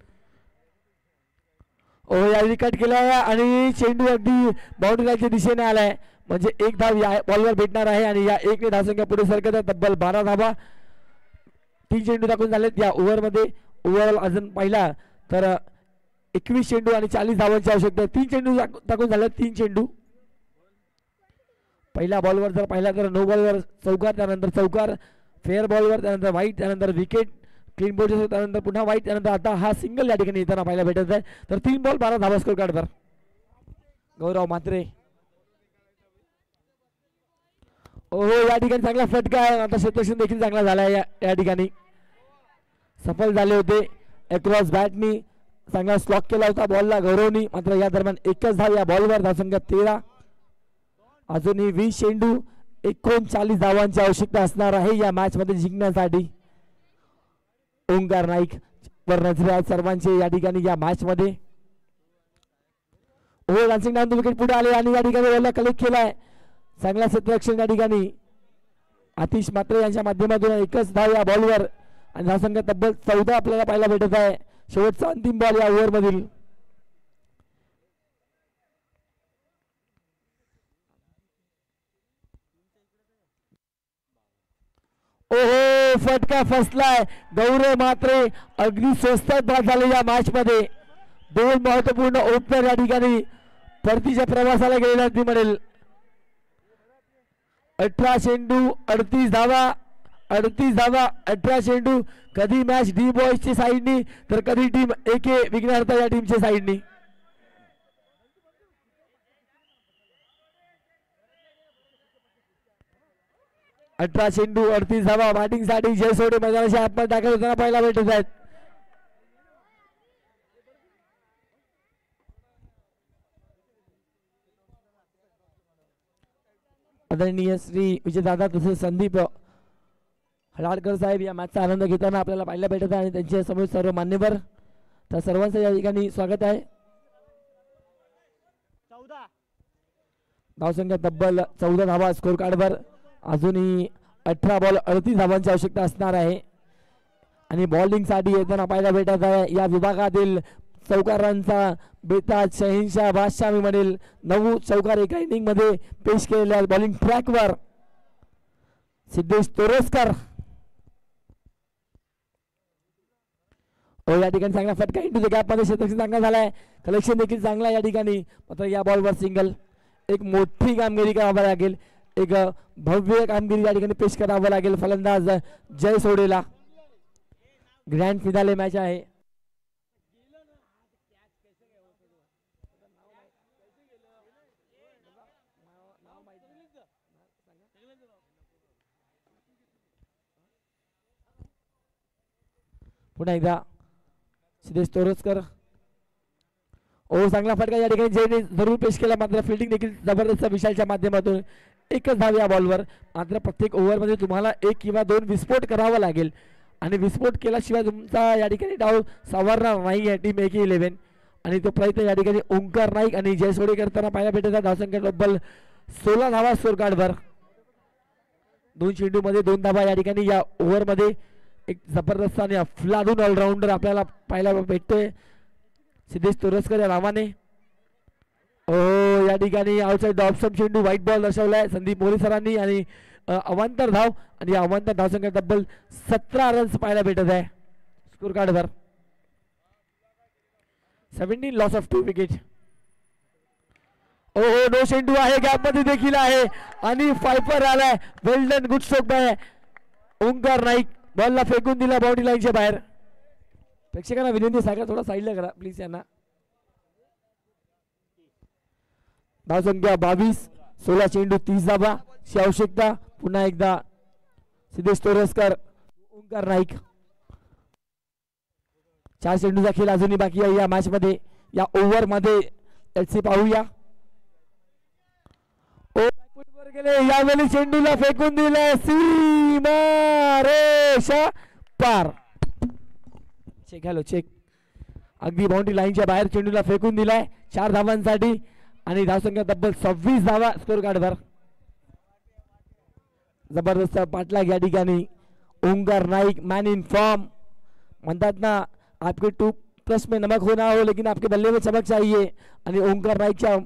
ओहो यावेळी कट केला आणि चेंडू अगदी बाउंड्री लाईनच्या दिशेने आलाय, म्हणजे 1 धाव या बॉलवर भेटणार आहे आणि या 1 ने धावसंख्या पुढे सरकत आहे तब्बल 12 धावा. 3 चेंडू टाकून झालेत या ओव्हर मध्ये. ओव्हरऑल अजून पाहिला तर 21 चेंडू आणि 40 धावांची आवश्यकता आहे. 3 चेंडू टाकून झाले, 3 चेंडू. पहिल्या बॉलवर जर पाहिला तर नो बॉलवर चौकार, त्यानंतर चौकार, फेअर बॉलवर, त्यानंतर व्हाईट, त्यानंतर विकेट, क्लीन बोल्ड, त्यानंतर पुन्हा व्हाईट, त्यानंतर आता हा सिंगल या ठिकाणी येताना पाहायला भेटत आहे. तर 3 बॉल 12 धावा स्कोर कार्डवर. गौरव मात्रे ओहो या ठिकाणी चांगला फटका आहे. आता क्षेत्ररक्षण देखील चांगला झाला आहे या ठिकाणी. सफल झाले होते अक्रॉस बॅटनी, चांगला स्लॉक केला होता बॉलला गौरवनी, मात्र या दरम्यान एकच धाव या बॉलवर. धावसंख्या 13. अजूनही 20 चेंडू 39 धावांची आवश्यकता असणार आहे या मॅच मध्ये जिंकण्यासाठी. ओंकार नाईक वर नजरे आहेत सर्वांचे या ठिकाणी या मॅच मध्ये. ओव्हर डान्सिंग डाऊन विकेट पुढे आले आणि या ठिकाणी बॉलला कलेक्ट केलाय. चांगला क्षेत्ररक्षण या ठिकाणी आतिश मात्रे यांच्या माध्यमातून एकच धाव या बॉलवर आणि धावसंख्या तब्बल 14 आपल्याला पाहायला भेटत आहे. शेवटचा अंतिम बॉल या ओव्हर मधील. ओहो फटका फसलाय. गौरव मात्रे अगदी स्वस्तात बाद झाले या मॅच मध्ये. दोन महत्वपूर्ण ओपनर या ठिकाणी परतीच्या प्रवासाला गेलेला ती म्हणेल. 18 चेंडू 38 धावा 18 चेंडू. कधी मॅच डी बॉयजच्या साईडनी तर कधी टीम एके विघ्नहर्ता या टीमच्या साईडनी. अठरा चेंडू 38 धावा. बॅटिंग साठी जयसोडे मैदानाच्या आतमध्ये दाखल होताना पाहायला भेटत आहेत. आदरणीय श्री विजयदादा तसेच संदीप हलाडकर साहेब या मॅचचा आनंद घेताना आपल्याला पाहायला भेटत आहे आणि त्यांच्या समोर सर्व मान्यवर तर सर्वांचं या ठिकाणी स्वागत आहे. धावसंख्या तब्बल 14 धावा स्कोर कार्डवर. अजूनही 18 बॉल 38 धावांची आवश्यकता असणार आहे आणि बॉलिंग साठी येताना पाहायला भेटत आहे या विभागातील चौकारांचा बेताज शहेनशाह बादशाह मी म्हणेल. 9 चौकार एका इनिंग मध्ये पेश केलेल्या बॉलिंग ट्रॅकवर सिद्धेश तोरसकर. या ठिकाणी चांगला फटका इंटू द गॅप मध्ये क्षेत्ररक्षण चांगला झालाय. कलेक्शन देखील चांगला या ठिकाणी. मात्र या बॉलवर सिंगल. एक मोठी कामगिरी करावी लागेल. एक भव्य कामगिरी या ठिकाणी पेश करावं लागेल फलंदाज जय सोडेला. ग्रँड फिनाले मॅच आहे. पुन्हा एकदा सिद्धेश तोरसकर. ओ चांगला फटका या ठिकाणी जयने जरूर पेश केला. मात्र फिल्डिंग देखील जबरदस्त विशालच्या माध्यमातून. एकच धाव या बॉलवर. मात्र प्रत्येक ओव्हरमध्ये तुम्हाला 1 किंवा 2 विस्फोट करावा लागेल आणि विस्फोट केल्याशिवाय तुमचा या ठिकाणी डाव सावरणार नाही आहे टीम AK11 आणि तो प्रयत्न या ठिकाणी ओंकार नाईक आणि जयसोडे करताना पाहायला भेटत आहे. धावसंख्या तब्बल 16 धावा स्कोर कार्डवर. 2 चेंडू मध्ये 2 धावा या ठिकाणी या ओव्हर मध्ये. एक जबरदस्त आणि अफलातून ऑलराऊंडर आपल्याला पाहायला भेटतोय सिद्धेश तोरसकर या नावाने. या ठिकाणी आउटसाइड ऑप्शन चेंडू व्हाईट बॉल दर्शवलाय संदीप मोरे सरांनी आणि अवांतर धाव आणि या अवांतर धावसंख्या तब्बल 17 रन्स पाहायला भेटत आहे स्कोर कार्डवर. 17 लॉस ऑफ 2 विकेट. नो चेंडू आहे गॅप मध्ये देखील आहे आणि फायपर आलाय. Well done good stroke by Omkar Naik. बॉलला फेकून दिला बाउंड्री लाईनच्या बाहेर. प्रेक्षकांना विनंती सागर थोडा साईडला करा प्लीज यांना. धावसंख्या 22 16 चेंडू 30 धावा ची आवश्यकता. पुन्हा एकदा सिद्धेश तोरसकर ओंकार नाईक. 4 चेंडूचा खेळ अजूनही बाकी आहे या मॅच मध्ये या ओव्हर मध्ये. एलसी पाहूया. वर गेले यावेळी चेंडूला फेकून दिले सीमा रेषा पार. Check hello check. अगदी बाउंड्री लाईनच्या बाहेर चेंडूला फेकून दिलाय 4 धावांसाठी आणि धावसंख्या तब्बल 26 धावा स्कोर कार्डवर. जबरदस्त पाठलाग या ठिकाणी. Omkar Naik man in form. म्हणतात ना आपके टूथब्रश में नमक होना हो लेकिन आपके बल्ले में चमक चाहिए आणि ओंकार नाईकच्या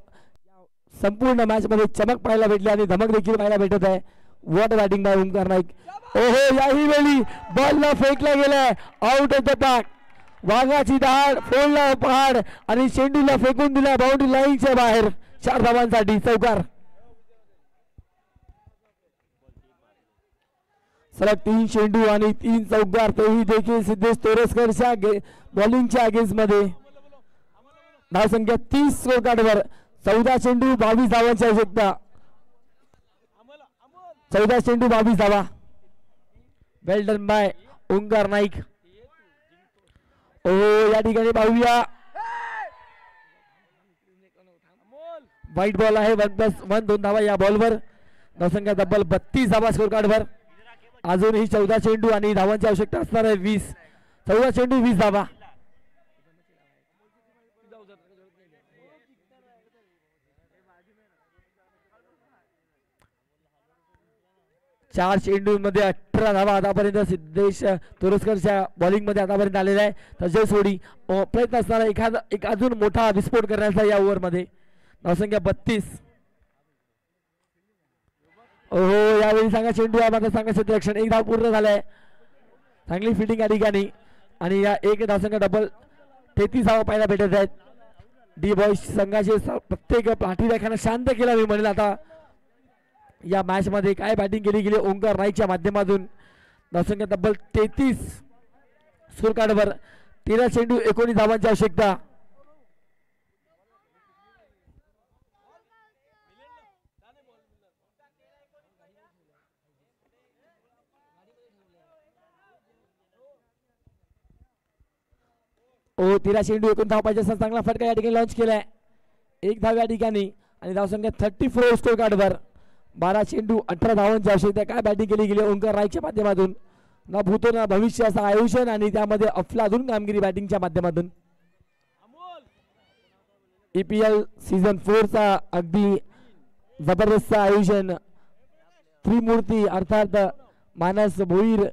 संपूर्ण मॅच मध्ये चमक पाहायला भेटली आणि धमक देखील पाहायला भेटत आहे. What batting by Omkar Naik. ओहो याही वेळी बॉलला फेकला गेलाय आउट ऑफ द पार्क. वाघाची दाढ फोडला पहाड आणि चेंडूला फेकून दिला बाउंड्री लाईनच्या बाहेर. 4 धावांसाठी चौकार. सलग 3 चेंडू आणि 3 चौकार. तोही देखील सिद्धेश तोरसकरच्या बॉलिंगच्या अगेन्स्ट मध्ये. धावसंख्या 30 स्कोर कार्डवर. 14 चेंडू 22 धावांची आवश्यकता. 14 चेंडू 22 धावा. वेल डन बाय ओंकार नाईक. या ठिकाणी पाहूया व्हाईट बॉल आहे. 1+1 2 धावा या बॉलवर. धावसंख्या तब्बल 32 धावा स्कोर कार्डवर. अजूनही 14 चेंडू आणि धावांची आवश्यकता असणार आहे 20. 14 चेंडू 20 धावा. 4 चेंडूंमध्ये 18 धावा आतापर्यंत सिद्धेश तोरसकरच्या बॉलिंग मध्ये आतापर्यंत आलेला आहे. तसे सोडी प्रयत्न असणारा एक अजून मोठा विस्फोट करण्याचा या ओव्हर मध्ये. धावसंख्या 32. ओहो यावेळी सांगा चेंडू आहे मात्र सांगा क्षेत्ररक्षण. एक धाव पूर्ण झालाय. चांगली फिल्डिंग या ठिकाणी आणि या एक धावसंख्या डबल 33 धावा पाहायला भेटत आहेत. डी बॉयज संघाचे प्रत्येक पाठीराख्यानं शांत केला मी म्हणेल. आता या मॅच मध्ये काय बॅटिंग केली गेली ओंकार नाईकच्या माध्यमातून. धावसंख्या तब्बल 33 स्कोर कार्डवर. 13 चेंडू 19 धावांची आवश्यकता. ओ 13 चेंडू 19 धाव पाहिजे असा चांगला फटका या ठिकाणी लॉन्च केलाय. एक धाव या ठिकाणी आणि धावसंख्या 34 स्कोर कार्डवर. 12 चेंडू 18 धावांची आवश्यकता. काय बॅटिंग केली गेली ओंकार नाईकच्या माध्यमातून. ना भूतो ना भविष्य असं आयोजन आणि त्यामध्ये अफलातून कामगिरी बॅटिंगच्या माध्यमातून. EPL सीझन 4 चा अगदी जबरदस्त आयोजन. त्रिमूर्ती अर्थात मानस भोईर,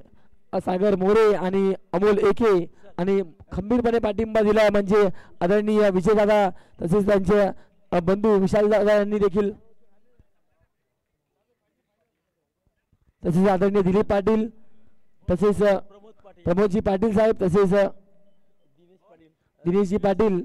सागर मोरे आणि अमोल एके आणि खंबीरपणे पाठिंबा दिला म्हणजे आदरणीय विजयदादा तसेच त्यांचे बंधू विशालदादा यांनी देखील, तसेच आदरणीय दिलीप पाटील, तसेच प्रमोदजी पाटील साहेब, तसेच दिनेशजी पाटील,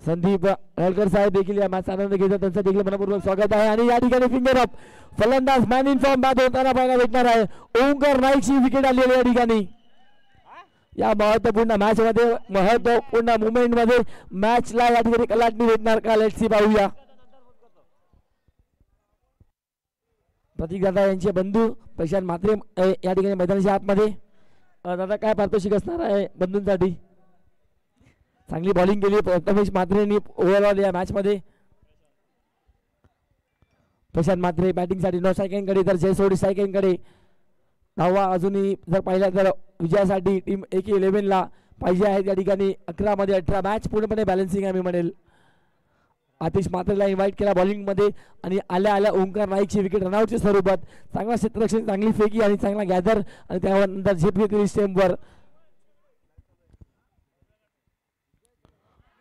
संदीप रायकर साहेब देखील या मॅच आनंद घेतात. त्यांचं देखील मनपूर्वक स्वागत आहे. आणि या ठिकाणी फिंगर अप फलंदाज मॅन इन फॉर्म बाद होताना पाहायला भेटणार आहे. ओंकार नाईकची विकेट आलेली या ठिकाणी. या महत्वपूर्ण मॅच मध्ये महत्वपूर्ण मुवमेंट मध्ये मॅचला या ठिकाणी कलाटणी भेटणार का लेट्स सी पाहूया. प्रतीक दादा यांचे बंधू प्रशांत म्हात्रे या ठिकाणी मैदानाच्या आतमध्ये. दादा काय पारितोषिक असणार आहे बंधूंसाठी. चांगली बॉलिंग केली प्रथमेश म्हात्रेंनी ओव्हरऑल या मॅच मध्ये. प्रशांत म्हात्रे बॅटिंग साठी 9 स्ट्रायकांकडे तर जयसोडी स्ट्रायकांकडे. धावा अजूनही जर पाहिल्या तर विजयासाठी टीम AK11 ला पाहिजे आहेत या ठिकाणी. 11 मध्ये 18 मॅच पूर्णपणे बॅलन्सिंग आहे मी म्हणेल. आतिश म्हात्रेला इन्व्हाइट केला बॉलिंग मध्ये आणि आल्या आल्या ओंकार नाईकची विकेट रनआउटच्या स्वरूपात. चांगला क्षेत्ररक्षण, चांगली फेकी आणि चांगला गॅदर आणि त्यानंतर झेप घेतली स्टेम्पवर.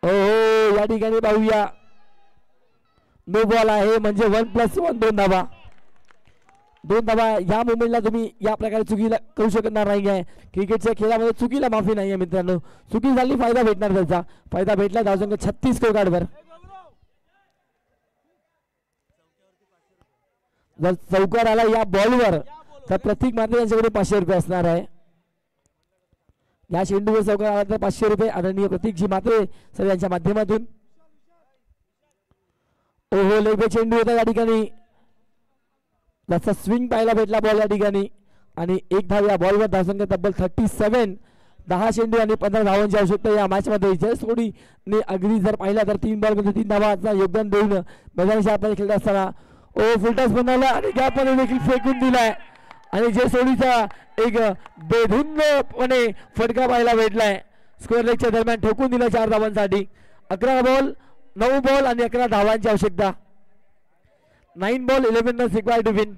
हो या ठिकाणी पाहूया नो बॉल आहे म्हणजे 1+1 2 धावा. 2 धावा या मुवमेंटला तुम्ही या प्रकारे चुकीला करू शकणार नाही आहे. क्रिकेटच्या खेळामध्ये चुकीला माफी नाही आहे मित्रांनो. चुकी झाली फायदा भेटणार, त्याचा फायदा भेटला. धावसंख्या 36 स्कोर कार्डवर. जर चौकार आला या बॉलवर तर प्रतीक म्हात्रे यांच्याकडे 500 रुपये असणार आहे. या चेंडूवर चौकार आला तर 500 रुपये आदरणीय प्रतीकजी म्हात्रे सर यांच्या माध्यमातून. ओहो लेग चेंडू होता या ठिकाणी. त्याचा स्विंग पाहायला भेटला बॉल या ठिकाणी आणि एक धाव या बॉलवर. धावसंख्या तब्बल 37. 10 चेंडू आणि 15 धावांची आवश्यकता या मॅच मध्ये. जयसोडीने अगदी जर पाहिला तर 3 बॉल मध्ये 3 धावांचा योगदान देऊन मैदानाच्या आपल्याला खेळत असताना फुलटॉस बनवला आणि गॅपमध्ये देखील फेकून दिलाय आणि जयसोडीचा एक बेधुंदपणे फटका पाहायला भेटलाय. स्क्वेअर लेगच्या दरम्यान ठोकून दिला 4 धावांसाठी. 11 बॉल 9 बॉल आणि 11 धावांची आवश्यकता. 9 ball 11 runs required to win.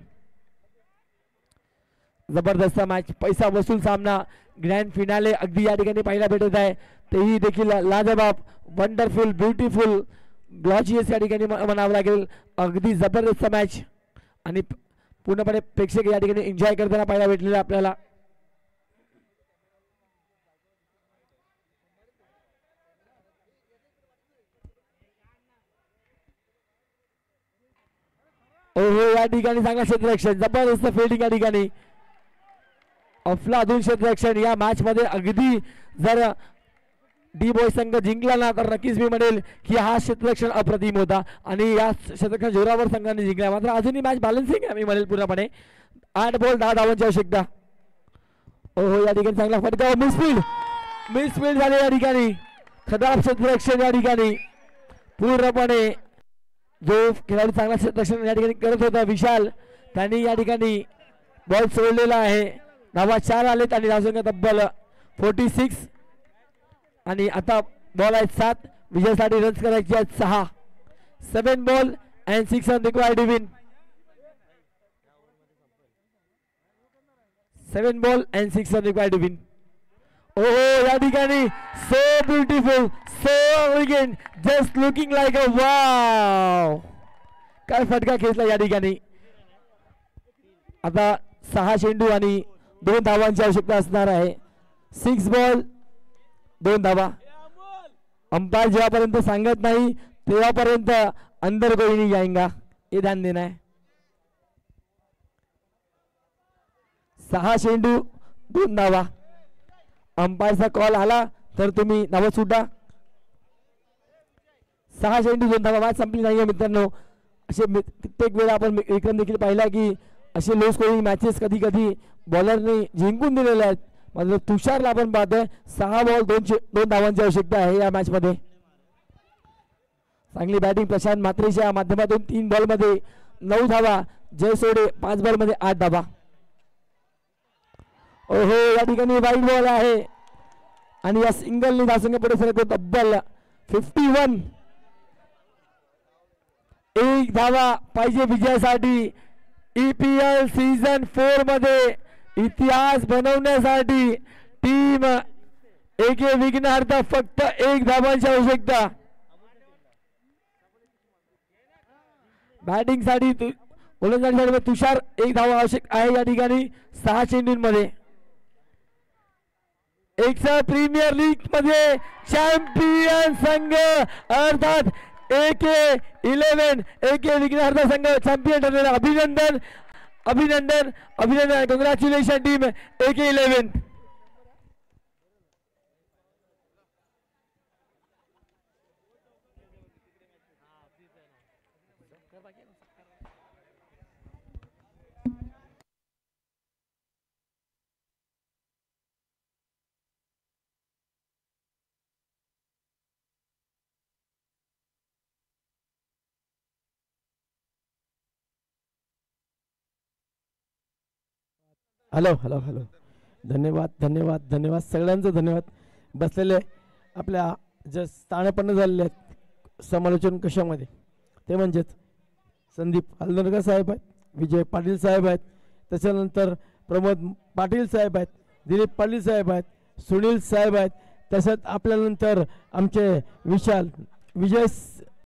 जबरदस्त मॅच, पैसा वसूल सामना, ग्रँड फिनाले अगदी या ठिकाणी पाहायला भेटत आहे. तेही देखील लाजवाब, वंडरफुल, ब्युटिफुल, ग्लॉजियस या ठिकाणी म्हणावं लागेल. अगदी जबरदस्त मॅच आणि पूर्णपणे प्रेक्षक या ठिकाणी एन्जॉय करताना पाहायला भेटलेलं आपल्याला. ओहो या ठिकाणी चांगला क्षेत्ररक्षण, जबरदस्त फिल्डिंग या ठिकाणी. अफलातून क्षेत्ररक्षण या मॅच मध्ये. अगदी जर डी बॉय संघ जिंकला ना तर नक्कीच मी म्हणेल की हा क्षेत्ररक्षण अप्रतिम होता आणि या क्षेत्ररक्षण जोरावर संघाने जिंकला. मात्र अजूनही मॅच बॅलन्सिंग आहे मी म्हणेल पूर्णपणे. 8 बॉल 10 धावांची आवश्यकता. ओहो या ठिकाणी चांगला फटका, मिसफील्ड झाले या ठिकाणी. खराब क्षेत्ररक्षण या ठिकाणी पूर्णपणे जो खेळाडू चांगला क्षेत्ररक्षण या ठिकाणी करत होता विशाल, त्यांनी या ठिकाणी बॉल सोडलेला आहे. धावा 4 आलेत आणि धावसंख्या तब्बल 46 आणि आता बॉल आहेत 7. विजयासाठी रन्स करायचे आहेत 6. 7 ball and 6 run required to win. 7 ball and 6 run required to win. ओहो या ठिकाणी so beautiful, so elegant, just looking like a wow. काय फटका खेचला या ठिकाणी. आता 6 चेंडू आणि 2 धावांची आवश्यकता असणार आहे. 6 बॉल 2 धावा. अंपायर जेव्हापर्यंत सांगत नाही तेव्हापर्यंत अंदर कोई नहीं जाएगा, ये ध्यान देना है. 6 चेंडू 2 धावा. अंपायरचा कॉल आला तर तुम्ही धावा सुटा. 6 चेंडू 2 धावा. मॅच संपली नाही मित्रांनो. असे कित्येक वेळा आपण विक्रम देखील पाहिला की असे लो स्कोरिंग मॅचेस कधी कधी बॉलरने जिंकून दिलेले आहेत. मात्र तुषारला आपण पाहतोय 6 बॉल 2 धावांची आवश्यकता आहे या मॅच मध्ये. चांगली बॅटिंग प्रशांत मात्रेच्या माध्यमातून 3 बॉल मध्ये 9 धावा. जय सोडे 5 बॉल मध्ये 8 धावा. ओहो या ठिकाणी वाईड बॉल आहे आणि या सिंगलने धावसंख्या पुढे सरकतो तब्बल 51. 1 धावा पाहिजे विजयासाठी. EPL सीझन 4 मध्ये इतिहास बनवण्यासाठी टीम एके विघ्नार्थ फक्त 1 धावांची आवश्यकता. बॅटिंग साठी गोलंदाजीसाठी तुषार 1 धावा आवश्यक आहे या ठिकाणी 6 चेंडूंमध्ये. एकसर प्रीमियर लीग मध्ये चॅम्पियन संघ अर्थात AK11 विघ्नार्थ संघ चॅम्पियन ठरलेला. अभिनंदन अभिनंदन अभिनंदन. Congratulation team AK11. Hello hello hello. धन्यवाद धन्यवाद धन्यवाद सगळ्यांचं धन्यवाद. बसलेले आपल्या जे स्थानपन्न झालेले आहेत समालोचन कशामध्ये ते म्हणजेच संदीप हलदरकर साहेब आहेत, विजय पाटील साहेब आहेत, त्याच्यानंतर प्रमोद पाटील साहेब आहेत, दिलीप पाटील साहेब आहेत, सुनील साहेब आहेत, तसंच आपल्यानंतर आमचे विशाल विजय